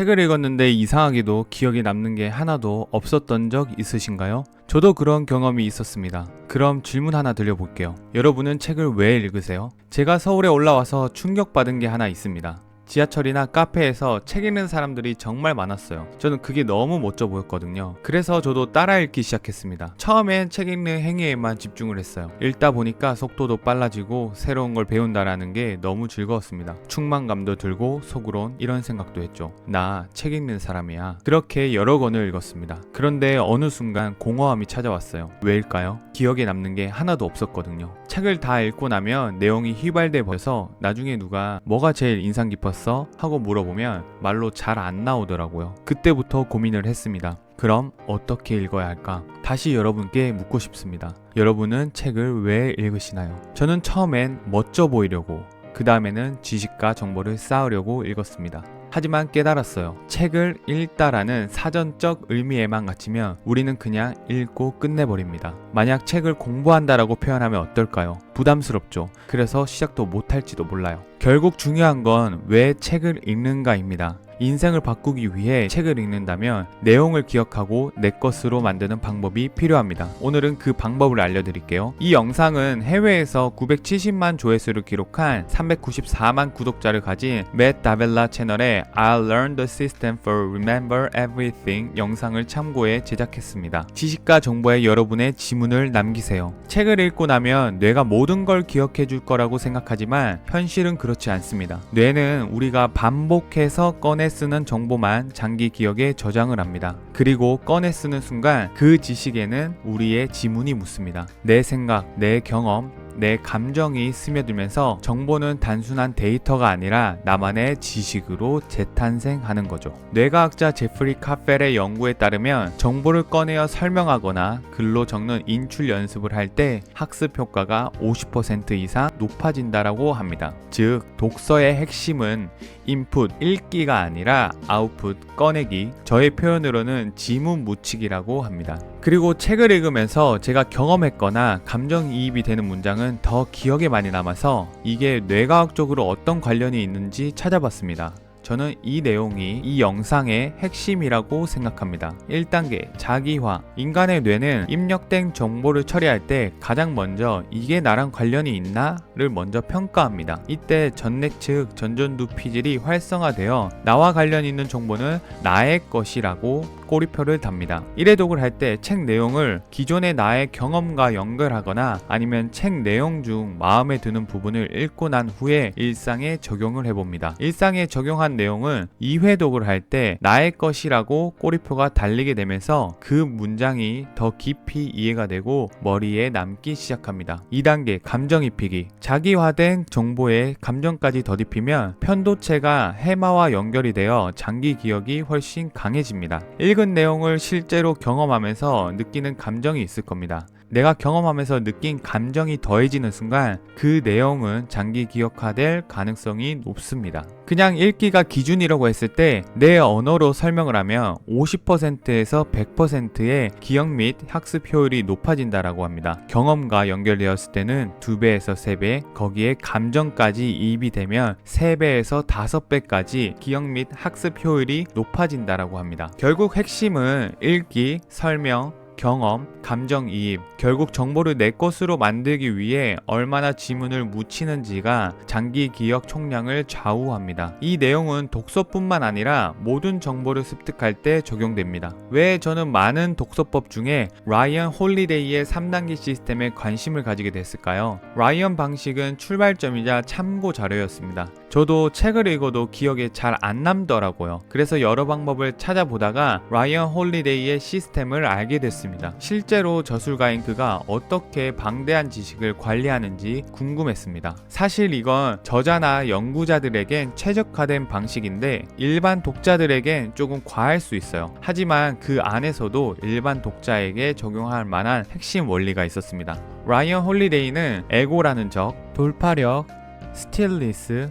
책을 읽었는데 이상하게도 기억에 남는 게 하나도 없었던 적 있으신가요? 저도 그런 경험이 있었습니다. 그럼 질문 하나 드려볼게요. 여러분은 책을 왜 읽으세요? 제가 서울에 올라와서 충격받은 게 하나 있습니다. 지하철이나 카페에서 책 읽는 사람들이 정말 많았어요. 저는 그게 너무 멋져 보였거든요. 그래서 저도 따라 읽기 시작했습니다. 처음엔 책 읽는 행위에만 집중을 했어요. 읽다 보니까 속도도 빨라지고 새로운 걸 배운다라는 게 너무 즐거웠습니다. 충만감도 들고 속으론 이런 생각도 했죠. 나 책 읽는 사람이야. 그렇게 여러 권을 읽었습니다. 그런데 어느 순간 공허함이 찾아왔어요. 왜일까요? 기억에 남는 게 하나도 없었거든요. 책을 다 읽고 나면 내용이 휘발돼 버려서 나중에 누가 뭐가 제일 인상 깊었어? 하고 물어보면 말로 잘 안 나오더라고요. 그때부터 고민을 했습니다. 그럼 어떻게 읽어야 할까? 다시 여러분께 묻고 싶습니다. 여러분은 책을 왜 읽으시나요? 저는 처음엔 멋져 보이려고, 그 다음에는 지식과 정보를 쌓으려고 읽었습니다. 하지만 깨달았어요. 책을 읽다라는 사전적 의미에만 갇히면 우리는 그냥 읽고 끝내버립니다. 만약 책을 공부한다라고 표현하면 어떨까요? 부담스럽죠. 그래서 시작도 못할지도 몰라요. 결국 중요한 건 왜 책을 읽는가입니다. 인생을 바꾸기 위해 책을 읽는다면 내용을 기억하고 내 것으로 만드는 방법이 필요합니다. 오늘은 그 방법을 알려드릴게요. 이 영상은 해외에서 970만 조회수를 기록한 394만 구독자를 가진 맷 다벨라 채널의 I'll Learn the System for Remember Everything 영상을 참고해 제작했습니다. 지식과 정보에 여러분의 지문을 남기세요. 책을 읽고 나면 뇌가 모든 걸 기억해 줄 거라고 생각하지만 현실은 그렇지 않습니다. 뇌는 우리가 반복해서 꺼내 쓰는 정보만 장기 기억에 저장을 합니다. 그리고 꺼내 쓰는 순간 그 지식에는 우리의 지문이 묻습니다. 내 생각, 내 경험, 내 감정이 스며들면서 정보는 단순한 데이터가 아니라 나만의 지식으로 재탄생하는 거죠. 뇌과학자 제프리 카펠의 연구에 따르면 정보를 꺼내어 설명하거나 글로 적는 인출 연습을 할 때 학습 효과가 50% 이상 높아진다라고 합니다. 즉, 독서의 핵심은 인풋, 읽기가 아니라 아웃풋, 꺼내기, 저의 표현으로는 지문 묻히기라고 합니다. 그리고 책을 읽으면서 제가 경험했거나 감정이입이 되는 문장은 더 기억에 많이 남아서 이게 뇌과학적으로 어떤 관련이 있는지 찾아봤습니다. 저는 이 내용이 이 영상의 핵심이라고 생각합니다. 1단계 자기화. 인간의 뇌는 입력된 정보를 처리할 때 가장 먼저 이게 나랑 관련이 있나?를 먼저 평가합니다. 이때 전뇌측 전전두 피질이 활성화되어 나와 관련 있는 정보는 나의 것이라고 꼬리표를 답니다. 1회독을 할 때 책 내용을 기존의 나의 경험과 연결하거나 아니면 책 내용 중 마음에 드는 부분을 읽고 난 후에 일상에 적용을 해봅니다. 일상에 적용한 내용은 2회독을 할 때 나의 것이라고 꼬리표가 달리게 되면서 그 문장이 더 깊이 이해가 되고 머리에 남기 시작합니다. 2단계 감정 입히기. 자기화된 정보에 감정까지 덧입히면 편도체가 해마와 연결이 되어 장기 기억이 훨씬 강해집니다. 읽은 내용을 실제로 경험하면서 느끼는 감정이 있을 겁니다. 내가 경험하면서 느낀 감정이 더해지는 순간 그 내용은 장기 기억화될 가능성이 높습니다. 그냥 읽기가 기준이라고 했을 때 내 언어로 설명을 하면 50%에서 100%의 기억 및 학습 효율이 높아진다라고 합니다. 경험과 연결되었을 때는 2배에서 3배, 거기에 감정까지 이입이 되면 3배에서 5배까지 기억 및 학습 효율이 높아진다라고 합니다. 결국 핵심은 읽기, 설명, 경험, 감정이입, 결국 정보를 내 것으로 만들기 위해 얼마나 지문을 묻히는지가 장기 기억 총량을 좌우합니다. 이 내용은 독서뿐만 아니라 모든 정보를 습득할 때 적용됩니다. 왜 저는 많은 독서법 중에 라이언 홀리데이의 3단계 시스템에 관심을 가지게 됐을까요? 라이언 방식은 출발점이자 참고 자료였습니다. 저도 책을 읽어도 기억에 잘 안 남더라고요. 그래서 여러 방법을 찾아보다가 라이언 홀리데이의 시스템을 알게 됐습니다. 실제로 저술가인 그가 어떻게 방대한 지식을 관리하는지 궁금했습니다. 사실 이건 저자나 연구자들에겐 최적화된 방식인데 일반 독자들에겐 조금 과할 수 있어요. 하지만 그 안에서도 일반 독자에게 적용할 만한 핵심 원리가 있었습니다. 라이언 홀리데이는 에고라는 적, 돌파력, 스틸리스,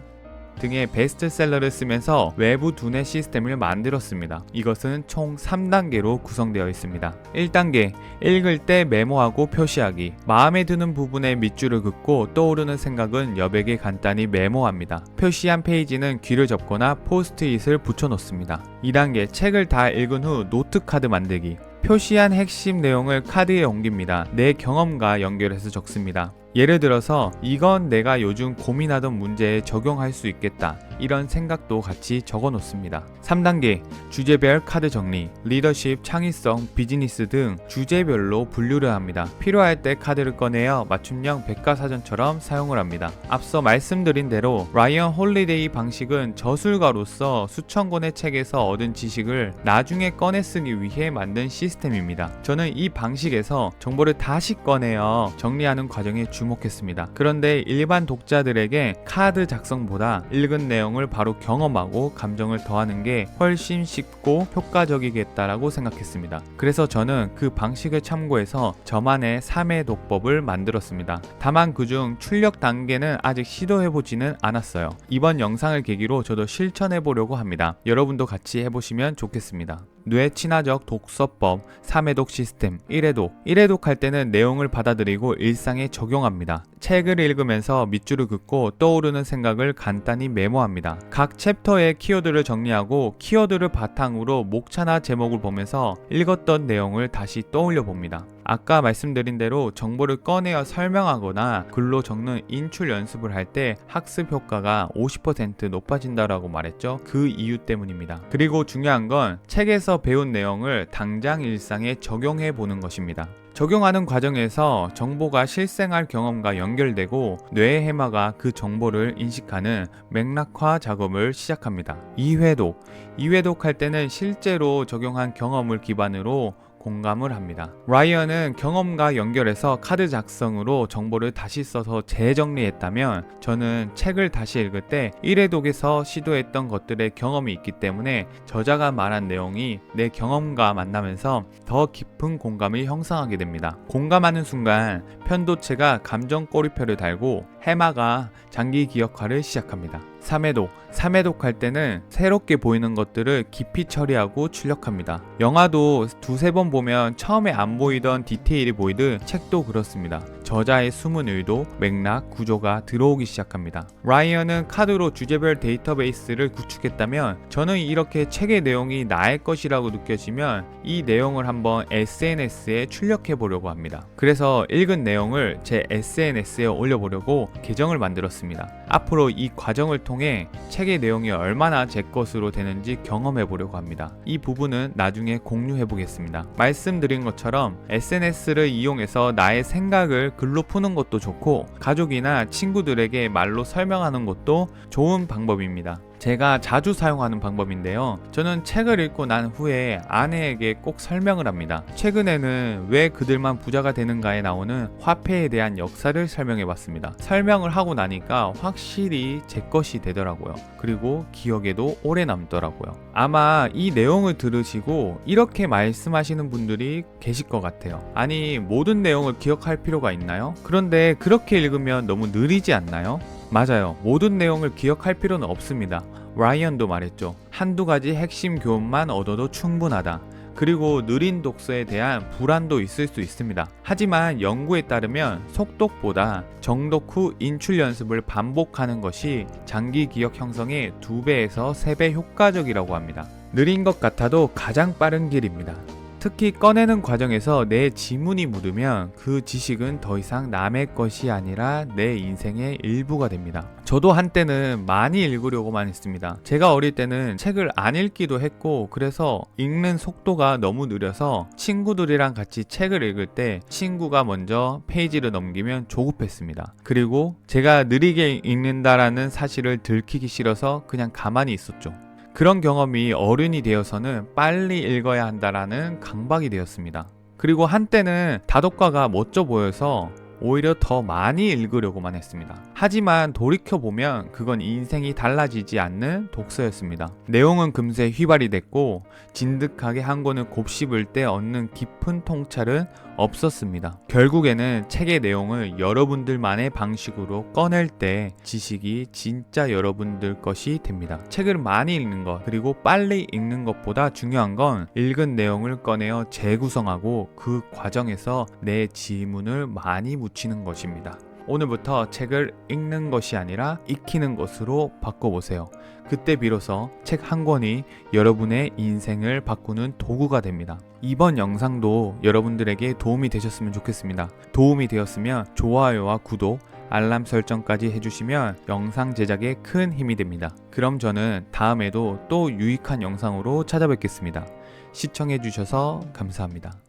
등의 베스트셀러를 쓰면서 외부 두뇌 시스템을 만들었습니다. 이것은 총 3단계로 구성되어 있습니다. 1단계, 읽을 때 메모하고 표시하기. 마음에 드는 부분에 밑줄을 긋고 떠오르는 생각은 여백에 간단히 메모합니다. 표시한 페이지는 귀를 접거나 포스트잇을 붙여놓습니다. 2단계, 책을 다 읽은 후 노트 카드 만들기. 표시한 핵심 내용을 카드에 옮깁니다. 내 경험과 연결해서 적습니다. 예를 들어서 이건 내가 요즘 고민하던 문제에 적용할 수 있겠다, 이런 생각도 같이 적어 놓습니다. 3단계, 주제별 카드 정리. 리더십, 창의성, 비즈니스 등 주제별로 분류를 합니다. 필요할 때 카드를 꺼내어 맞춤형 백과사전처럼 사용을 합니다. 앞서 말씀드린 대로 라이언 홀리데이 방식은 저술가로서 수천 권의 책에서 얻은 지식을 나중에 꺼내 쓰기 위해 만든 시스템입니다. 저는 이 방식에서 정보를 다시 꺼내어 정리하는 과정에 주목했습니다. 그런데 일반 독자들에게 카드 작성보다 읽은 내용을 바로 경험하고 감정을 더하는 게 훨씬 쉽고 효과적이겠다라고 생각했습니다. 그래서 저는 그 방식을 참고해서 저만의 3회 독법을 만들었습니다. 다만 그중 출력 단계는 아직 시도해보지는 않았어요. 이번 영상을 계기로 저도 실천해보려고 합니다. 여러분도 같이 해보시면 좋겠습니다. 뇌 친화적 독서법 3회독 시스템. 1회독 할 때는 내용을 받아들이고 일상에 적용합니다. 책을 읽으면서 밑줄을 긋고 떠오르는 생각을 간단히 메모합니다. 각 챕터의 키워드를 정리하고 키워드를 바탕으로 목차나 제목을 보면서 읽었던 내용을 다시 떠올려 봅니다. 아까 말씀드린 대로 정보를 꺼내어 설명하거나 글로 적는 인출 연습을 할 때 학습 효과가 50% 높아진다라고 말했죠. 그 이유 때문입니다. 그리고 중요한 건 책에서 배운 내용을 당장 일상에 적용해 보는 것입니다. 적용하는 과정에서 정보가 실생활 경험과 연결되고 뇌의 해마가 그 정보를 인식하는 맥락화 작업을 시작합니다. 2회독 할 때는 실제로 적용한 경험을 기반으로 공감을 합니다. 라이언은 경험과 연결해서 카드 작성으로 정보를 다시 써서 재정리했다면, 저는 책을 다시 읽을 때 1회독에서 시도했던 것들의 경험이 있기 때문에 저자가 말한 내용이 내 경험과 만나면서 더 깊은 공감을 형성하게 됩니다. 공감하는 순간 편도체가 감정 꼬리표를 달고 해마가 장기 기억화를 시작합니다. 3회독 할 때는 새롭게 보이는 것들을 깊이 처리하고 출력합니다. 영화도 두세 번 보면 처음에 안 보이던 디테일이 보이듯 책도 그렇습니다. 저자의 숨은 의도, 맥락, 구조가 들어오기 시작합니다. 라이언은 카드로 주제별 데이터베이스를 구축했다면, 저는 이렇게 책의 내용이 나의 것이라고 느껴지면 이 내용을 한번 SNS에 출력해 보려고 합니다. 그래서 읽은 내용을 제 SNS에 올려보려고 계정을 만들었습니다. 앞으로 이 과정을 통해 책의 내용이 얼마나 제 것으로 되는지 경험해 보려고 합니다. 이 부분은 나중에 공유해 보겠습니다. 말씀드린 것처럼 SNS를 이용해서 나의 생각을 글로 푸는 것도 좋고, 가족이나 친구들에게 말로 설명하는 것도 좋은 방법입니다. 제가 자주 사용하는 방법인데요. 저는 책을 읽고 난 후에 아내에게 꼭 설명을 합니다. 최근에는 왜 그들만 부자가 되는가에 나오는 화폐에 대한 역사를 설명해 봤습니다. 설명을 하고 나니까 확실히 제 것이 되더라고요. 그리고 기억에도 오래 남더라고요. 아마 이 내용을 들으시고 이렇게 말씀하시는 분들이 계실 것 같아요. 아니, 모든 내용을 기억할 필요가 있나요? 그런데 그렇게 읽으면 너무 느리지 않나요? 맞아요. 모든 내용을 기억할 필요는 없습니다. 라이언도 말했죠. 한두 가지 핵심 교훈만 얻어도 충분하다. 그리고 느린 독서에 대한 불안도 있을 수 있습니다. 하지만 연구에 따르면 속독보다 정독 후 인출 연습을 반복하는 것이 장기 기억 형성에 2배에서 3배 효과적이라고 합니다. 느린 것 같아도 가장 빠른 길입니다. 특히 꺼내는 과정에서 내 지문이 묻으면 그 지식은 더 이상 남의 것이 아니라 내 인생의 일부가 됩니다. 저도 한때는 많이 읽으려고만 했습니다. 제가 어릴 때는 책을 안 읽기도 했고, 그래서 읽는 속도가 너무 느려서 친구들이랑 같이 책을 읽을 때 친구가 먼저 페이지를 넘기면 조급했습니다. 그리고 제가 느리게 읽는다라는 사실을 들키기 싫어서 그냥 가만히 있었죠. 그런 경험이 어른이 되어서는 빨리 읽어야 한다라는 강박이 되었습니다. 그리고 한때는 다독과가 멋져 보여서 오히려 더 많이 읽으려고만 했습니다. 하지만 돌이켜보면 그건 인생이 달라지지 않는 독서였습니다. 내용은 금세 휘발이 됐고 진득하게 한 권을 곱씹을 때 얻는 깊은 통찰은 없었습니다. 결국에는 책의 내용을 여러분들만의 방식으로 꺼낼 때 지식이 진짜 여러분들 것이 됩니다. 책을 많이 읽는 것 그리고 빨리 읽는 것보다 중요한 건 읽은 내용을 꺼내어 재구성하고 그 과정에서 내 지문을 많이 묻히는 것입니다. 오늘부터 책을 읽는 것이 아니라 익히는 것으로 바꿔보세요. 그때 비로소 책 한 권이 여러분의 인생을 바꾸는 도구가 됩니다. 이번 영상도 여러분들에게 도움이 되셨으면 좋겠습니다. 도움이 되었으면 좋아요와 구독, 알람 설정까지 해주시면 영상 제작에 큰 힘이 됩니다. 그럼 저는 다음에도 또 유익한 영상으로 찾아뵙겠습니다. 시청해주셔서 감사합니다.